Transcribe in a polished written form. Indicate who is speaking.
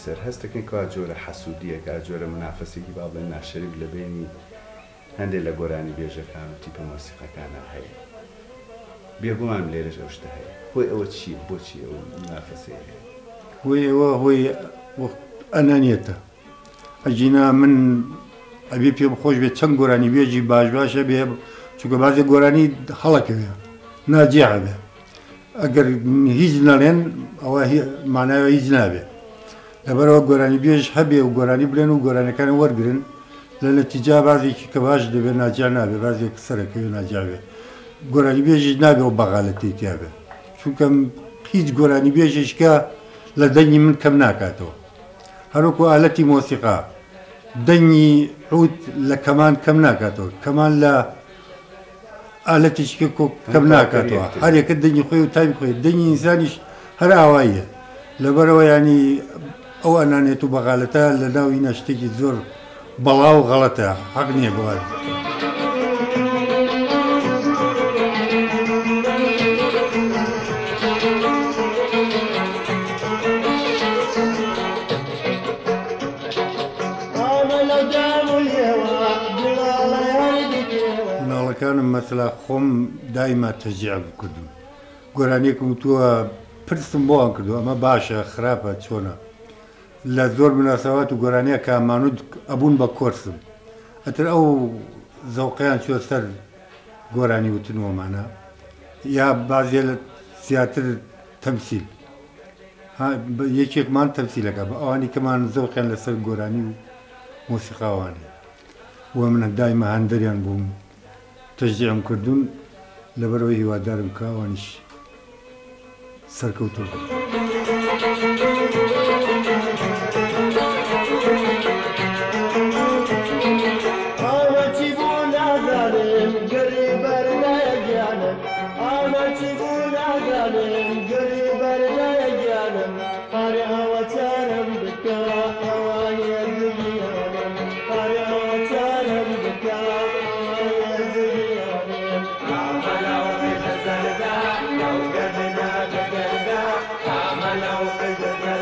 Speaker 1: سەر هەستەکەن کوا جۆرە حەسوودیەکە جۆرە منافەسێکی با بڵێن ناشەریف لە بینی هەندێک لە گۆرانی بێژەکان و تیپە مۆسیقەکانە هەیە بێگومان لێرەش ئەو شتە هەیە هۆی ئەوە چییە بۆچی ئەو منافەسێ هەیە
Speaker 2: هۆی ئەوە هۆی ئەنانیەتە ئەجینا من ئەبێ پێ بخۆش بێت چەند گۆرانی بێژی باشە بێ چونکە بازێ گۆرانی هەڵەکەوێ ناجیعە بێ ئەگەر هیچ نەڵێن ئەوە ماناوە هیچ نابێ لەبەرەوە گۆرانی بێژ هەبێ و گۆرانی بڵێن و گۆرانەکان وەرگرن لە نەتیجا بازێکی کە باش دەبێت ناجیا نابێ بازێک سەرەکەوێ ناجیاوێ گۆرانی بێژی نابێ و بەغاڵەتی تیاابێ چونکە هیچ گۆرانی بێژێشکە لە دەنگی من کەم ناکاتەوە هەروکو ئالەتی مۆسیقا دەنگی عود لە کەمان کەم ناکاتەوە کەمان لە ئالەتیشکە کەم ناکاتەوە هەرێکە دەنگی خۆی و تامی خۆی دەنگی ئینسانیش هەر ئاواییە لەبەرەوە ینی ئەو ئەنانێت و بەغاڵەتە لە ناوی نەشتێکی زۆر بەڵاو غەڵەتە حەق نییە بوار مناڵەکانم مەسەلا خۆم دایما تەشجیع کردم گۆرانێکم تووە پرسم بۆیان کردو ئەمە باشە خراپە چۆنە لە زۆر مناسەوات و گۆرانەیە کە ئەمانوت ئەبوون بە کۆرسم ئەتر ئەو زەوقیان چوە سەر گۆرانی وتنەوەمانە یا بازێ لە زیاتر تەمسیل یەکێکمان تەمسیلەکە بە ئەوانی کەمان زەوقیان لەسەر گۆرانی و مۆسیقاوانی وە منە دایمە هەندەریان بووم تەشجیعم کردوون لەبەرەوەی هیوادارم کە ئەوانیش سەرکەوتوو
Speaker 3: لو قرنا بقلبه عملوا قدرنا